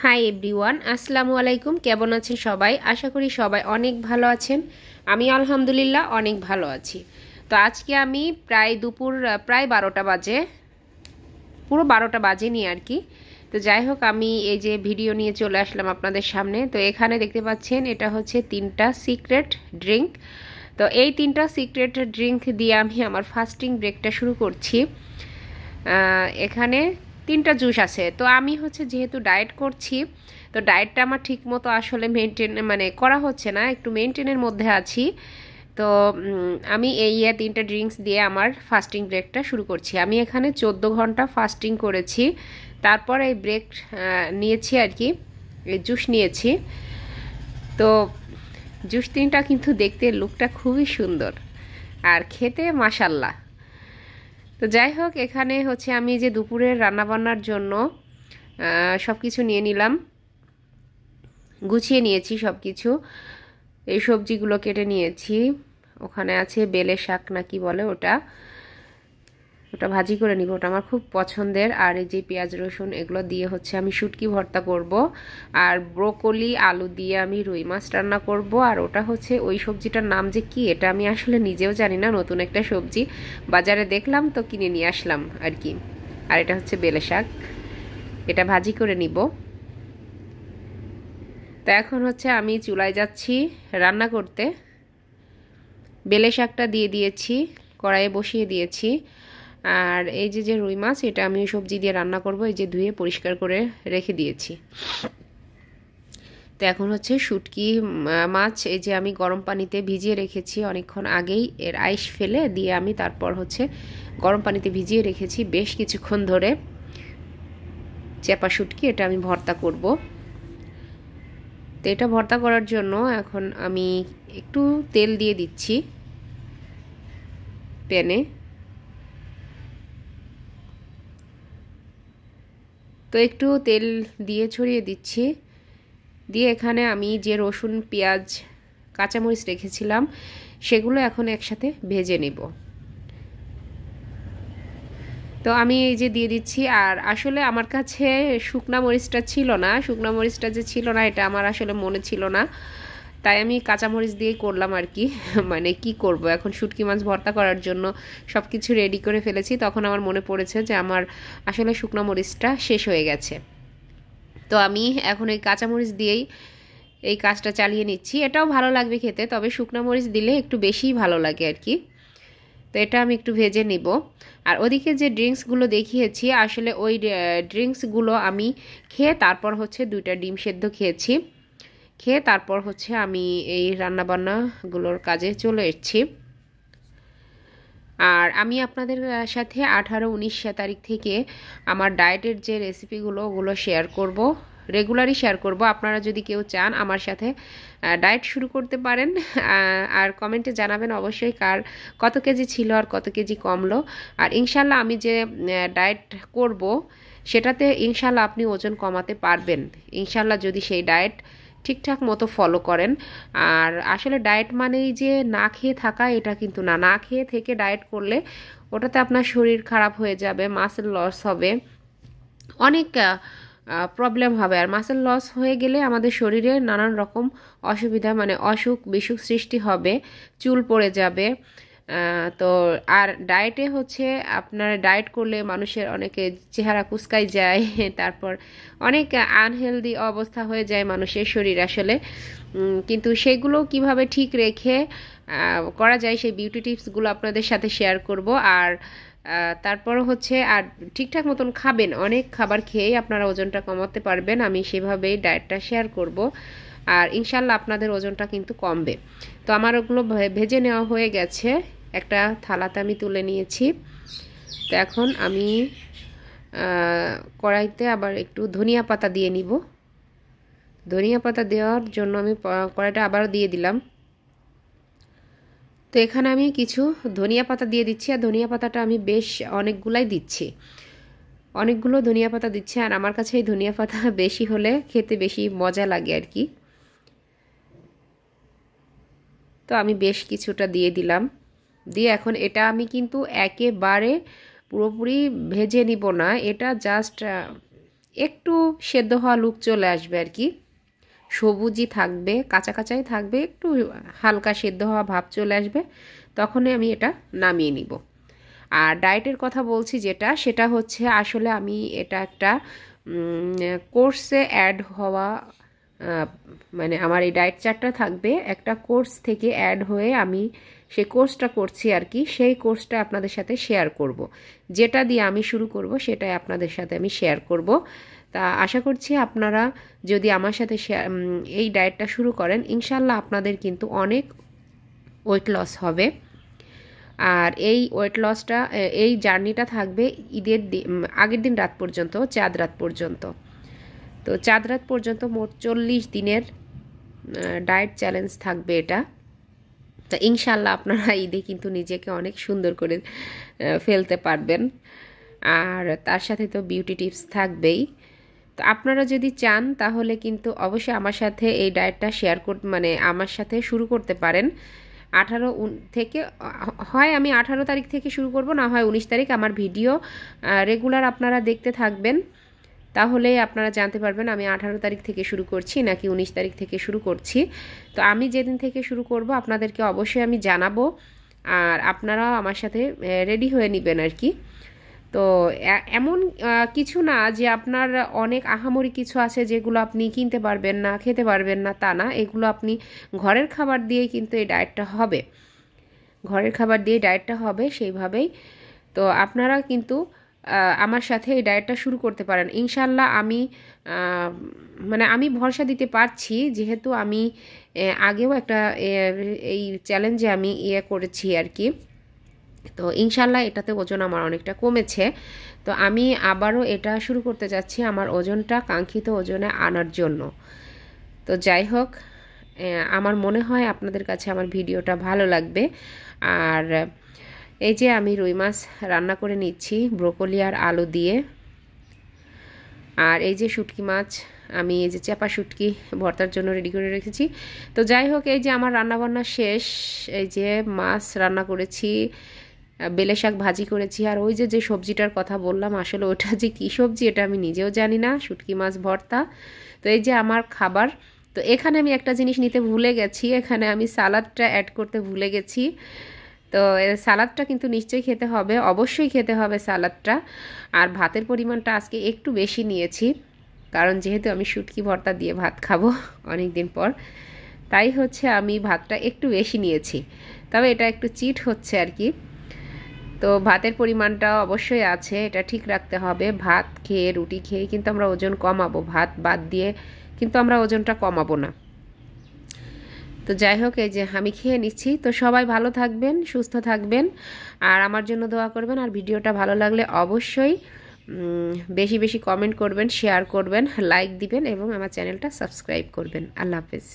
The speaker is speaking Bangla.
হাই এভরিওয়ান, আসসালামু আলাইকুম। কেমন আছেন সবাই? আশা করি সবাই অনেক ভালো আছেন। আমি আলহামদুলিল্লাহ অনেক ভালো আছি। তো আজকে আমি প্রায় দুপুর প্রায় 12টা বাজে, পুরো 12টা বাজেনি আর কি। তো যাই হোক, আমি এই যে ভিডিও নিয়ে চলে আসলাম আপনাদের সামনে। তো এখানে দেখতে পাচ্ছেন এটা হচ্ছে 3টা সিক্রেট ড্রিঙ্ক। তো এই 3টা সিক্রেট ড্রিঙ্ক দিয়ে আমি আমার ফাস্টিং ব্রেকটা শুরু করছি। এখানে 3টা জুস আছে। তো আমি হচ্ছে যেহেতু ডায়েট করছি, তো ডায়েটটা আমার ঠিক মতো আসলে মেনটেন করা হচ্ছে না, একটু মেনটেনের মধ্যে আছি। তো আমি এই 3টা ড্রিঙ্কস দিয়ে আমার ফাস্টিং ব্রেকটা শুরু করছি। আমি এখানে 14 ঘন্টা ফাস্টিং করেছি, তারপর এই ব্রেক নিয়েছি আর কি, এই জুস নিয়েছি। তো জুস 3টা কিন্তু দেখতে লুকটা খুবই সুন্দর আর খেতে মাশাল্লাহ। তো যাই হোক, এখানে হচ্ছে আমি যে দুপুরের রান্নাবান্নার জন্য সব কিছু নিয়ে নিলাম, গুছিয়ে নিয়েছি সব কিছু। এই সবজিগুলো কেটে নিয়েছি। ওখানে আছে বেলে শাক না কি বলে ওটা, ওটা ভাজি করে নিব, ওটা আমার খুব পছন্দের। আর এই যে পেঁয়াজ রসুন এগুলো দিয়ে হচ্ছে আমি শুটকি ভর্তা করব, আর ব্রোকলি আলু দিয়ে আমি রুই মাছ রান্না করব। আর ওটা হচ্ছে ওই সবজিটার নাম যে কি, এটা আমি আসলে নিজেও জানি না, নতুন একটা সবজি, বাজারে দেখলাম তো কিনে নিয়ে আসলাম আর কি। আর এটা হচ্ছে বেলে শাক, এটা ভাজি করে নিব। তো এখন হচ্ছে আমি চুলায় যাচ্ছি রান্না করতে। বেলে শাকটা দিয়ে দিয়েছি, কড়াইয়ে বসিয়ে দিয়েছি। আর এই যে রুই মাছ, এটা আমি সবজি দিয়ে রান্না করব, এই যে ধুয়ে পরিষ্কার করে রেখে দিয়েছি। তো এখন হচ্ছে শুটকি মাছ, এই যে আমি গরম পানিতে ভিজিয়ে রেখেছি অনেকক্ষণ আগেই, এর আইস ফেলে দিয়ে আমি তারপর হচ্ছে গরম পানিতে ভিজিয়ে রেখেছি বেশ কিছুক্ষণ ধরে। চেপা শুটকি, এটা আমি ভর্তা করব। তো এটা ভর্তা করার জন্য এখন আমি একটু তেল দিয়ে দিচ্ছি প্যানে। তো একটু তেল দিয়ে ছড়িয়ে দিচ্ছি, দিয়ে এখানে আমি যে রসুন পেঁয়াজ কাঁচামরিচ রেখেছিলাম সেগুলো এখন একসাথে ভেজে নেব। তো আমি এই যে দিয়ে দিচ্ছি। আর আসলে আমার কাছে শুকনা মরিচটা ছিল না, শুকনা মরিচটা যে ছিল না এটা আমার আসলে মনে ছিল না, তাই আমি কাঁচামরিচ দিয়েই করলাম আর কি। কি করব, এখন শুটকি মাছ ভর্তা করার জন্য সব কিছু রেডি করে ফেলেছি, তখন আমার মনে পড়েছে যে আমার আসলে শুকনা মরিচটা শেষ হয়ে গেছে। তো আমি এখন এই কাঁচামরিচ দিয়েই এই কাজটা চালিয়ে নিচ্ছি। এটাও ভালো লাগবে খেতে, তবে শুকনা মরিচ দিলে একটু বেশিই ভালো লাগে আর কি। তো এটা আমি একটু ভেজে নিব। আর ওদিকে যে ড্রিঙ্কসগুলো দেখিয়েছি, আসলে ওই ড্রিঙ্কসগুলো আমি খেয়ে তারপর হচ্ছে 2টা ডিম সেদ্ধ খেয়েছি, খেয়ে তারপর হচ্ছে আমি এই রান্নাবান্নাগুলোর কাজে চলে এসেছি। আর আমি আপনাদের সাথে 18-19 তারিখ থেকে আমার ডায়েটের যে রেসিপিগুলো ওগুলো শেয়ার করব, রেগুলারই শেয়ার করব। আপনারা যদি কেউ চান আমার সাথে ডায়েট শুরু করতে পারেন। আর কমেন্টে জানাবেন অবশ্যই কত কেজি ছিল আর কত কেজি কমলো। আর ইনশাল্লাহ আমি যে ডায়েট করব সেটাতে ইনশাল্লাহ আপনি ওজন কমাতে পারবেন ইনশাল্লাহ, যদি সেই ডায়েট ঠিকঠাক মতো ফলো করেন। আর আসলে ডায়েট মানেই যে না খেয়ে থাকা, এটা কিন্তু না। না খেয়ে থেকে ডায়েট করলে ওটাতে আপনার শরীর খারাপ হয়ে যাবে, মাসেল লস হবে, অনেক প্রবলেম হবে। আর মাসেল লস হয়ে গেলে আমাদের শরীরে নানান রকম অসুবিধা অসুখ বিসুখ সৃষ্টি হবে, চুল পড়ে যাবে। তো আর ডায়েটে হচ্ছে আপনার ডায়েট করলে মানুষের অনেকে চেহারা কুচকাই যায়, তারপর অনেক আনহেলদি অবস্থা হয়ে যায় মানুষের শরীর আসলে। কিন্তু সেগুলো কিভাবে ঠিক রেখে করা যায় সেই বিউটি টিপসগুলো আপনাদের সাথে শেয়ার করব। আর তারপর হচ্ছে আর ঠিকঠাক মতন খাবেন, অনেক খাবার খেয়েই আপনারা ওজনটা কমাতে পারবেন, আমি সেভাবেই ডায়েটটা শেয়ার করব। আর ইনশাল্লাহ আপনাদের ওজনটা কিন্তু কমবে। তো আমার ওগুলো ভেজে নেওয়া হয়ে গেছে, একটা থালাতে আমি তুলে নিয়েছি। তো এখন আমি কড়াইতে আবার একটু ধনিয়া পাতা দিয়ে নিব। ধনিয়া পাতা দেওয়ার জন্য আমি কড়াইটা আবার দিয়ে দিলাম। তো এখানে আমি কিছু ধনিয়া পাতা দিয়ে দিচ্ছি, আর ধনিয়া পাতাটা আমি বেশ অনেকগুলাই দিচ্ছি, অনেকগুলো ধনিয়া পাতা দিচ্ছি। আর আমার কাছে এই ধনিয়া পাতা বেশি হলে খেতে বেশি মজা লাগে আর কি। তো আমি বেশ কিছুটা দিয়ে দিলাম, দিয়ে এখন এটা আমি কিন্তু একেবারে পুরোপুরি ভেজে নিব না, এটা জাস্ট একটু সেদ্ধ হওয়া লুক চলে আসবে আর কি, সবুজই থাকবে, কাঁচা কাঁচাই থাকবে, একটু হালকা সেদ্ধ হওয়া ভাব চলে আসবে, তখনই আমি এটা নামিয়ে নিব। আর ডায়েটের কথা বলছি যেটা, সেটা হচ্ছে আসলে আমি এটা একটা কোর্সে অ্যাড হওয়া, মানে আমার এই ডায়েট চার্টটা থাকবে একটা কোর্স থেকে অ্যাড হয়ে আমি সেই কোর্সটা করছি আর কি, সেই কোর্সটা আপনাদের সাথে শেয়ার করব। যেটা দিয়ে আমি শুরু করব সেটাই আপনাদের সাথে আমি শেয়ার করব। তা আশা করছি আপনারা যদি আমার সাথে এই ডায়েটটা শুরু করেন, ইনশাল্লাহ আপনাদের কিন্তু অনেক ওয়েট লস হবে। আর এই ওয়েট লসটা, এই জার্নিটা থাকবে ঈদের আগের দিন রাত পর্যন্ত, চাঁদ রাত পর্যন্ত। তো চাঁদ রাত পর্যন্ত মোট 40 দিনের ডায়েট চ্যালেঞ্জ থাকবে এটা। তো ইনশাল্লাহ আপনারা ঈদে কিন্তু নিজেকে অনেক সুন্দর করে ফেলতে পারবেন। আর তার সাথে তো বিউটি টিপস থাকবেই। তো আপনারা যদি চান তাহলে কিন্তু অবশ্যই আমার সাথে এই ডায়েটটা শেয়ার মানে আমার সাথে শুরু করতে পারেন। 18 থেকে হয় আমি 18 তারিখ থেকে শুরু করব, না হয় 19 তারিখ। আমার ভিডিও রেগুলার আপনারা দেখতে থাকবেন, তাহলে আপনারা জানতে পারবেন আমি 18 তারিখ থেকে শুরু করছি নাকি 19 তারিখ থেকে শুরু করছি। তো আমি যেদিন থেকে শুরু করব আপনাদেরকে অবশ্যই আমি জানাবো, আর আপনারাও আমার সাথে রেডি হয়ে নেবেন আর কি। তো এমন কিছু না যে আপনার অনেক আহামরি কিছু আছে যেগুলো আপনি কিনতে পারবেন না, খেতে পারবেন না, তা না। এগুলো আপনি ঘরের খাবার দিয়েই কিন্তু এই ডায়েটটা হবে, ঘরের খাবার দিয়ে ডায়েটটা হবে সেইভাবেই। তো আপনারা কিন্তু আমার সাথে এই ডায়েটটা শুরু করতে পারেন ইনশাল্লাহ। আমি মানে আমি ভরসা দিতে পারছি, যেহেতু আমি আগেও একটা এই চ্যালেঞ্জে আমি করেছি আর কি। তো ইনশাল্লাহ এটাতে ওজন আমার অনেকটা কমেছে। তো আমি আবারও এটা শুরু করতে যাচ্ছি আমার ওজনটা কাঙ্ক্ষিত ওজনে আনার জন্য। তো যাই হোক, আমার মনে হয় আপনাদের কাছে আমার ভিডিওটা ভালো লাগবে। আর এই যে আমি রুই মাছ রান্না করে নিচ্ছি ব্রোকলি আর আলু দিয়ে। আর এই যে শুটকি মাছ আমি এই যে চাপা শুটকি ভর্তার জন্য রেডি করে রেখেছি। তো যাই হোক, এই যে আমার রান্নাবান্না শেষ। এই যে মাছ রান্না করেছি, বেলে শাক ভাজি করেছি, আর ওই যে সবজিটার কথা বললাম আসলে ওটা যে কী সবজি এটা আমি নিজেও জানি না, শুটকি মাছ ভর্তা। তো এই যে আমার খাবার। তো এখানে আমি একটা জিনিস নিতে ভুলে গেছি, এখানে আমি সালাদটা অ্যাড করতে ভুলে গেছি। তো সালাদটা কিন্তু নিশ্চয়ই খেতে হবে, অবশ্যই খেতে হবে সালাদটা। আর ভাতের পরিমাণটা আজকে একটু বেশি নিয়েছি, কারণ যেহেতু আমি শুটকি ভর্তা দিয়ে ভাত খাবো অনেক দিন পর, তাই হচ্ছে আমি ভাতটা একটু বেশি নিয়েছি। তবে এটা একটু চিট হচ্ছে আর কি। তো ভাতের পরিমাণটা অবশ্যই আছে, এটা ঠিক রাখতে হবে। ভাত খেয়ে রুটি খেয়ে কিন্তু আমরা ওজন কমাবো, ভাত বাদ দিয়ে কিন্তু আমরা ওজনটা কমাবো না। তো যাই হোক, এই যে আমি খেয়ে নিচ্ছি। তো সবাই ভালো থাকবেন, সুস্থ থাকবেন, আর আমার জন্য দোয়া করবেন। আর ভিডিওটা ভালো লাগলে অবশ্যই বেশি বেশি কমেন্ট করবেন, শেয়ার করবেন, লাইক দিবেন এবং আমার চ্যানেলটা সাবস্ক্রাইব করবেন। আল্লাহ হাফেজ।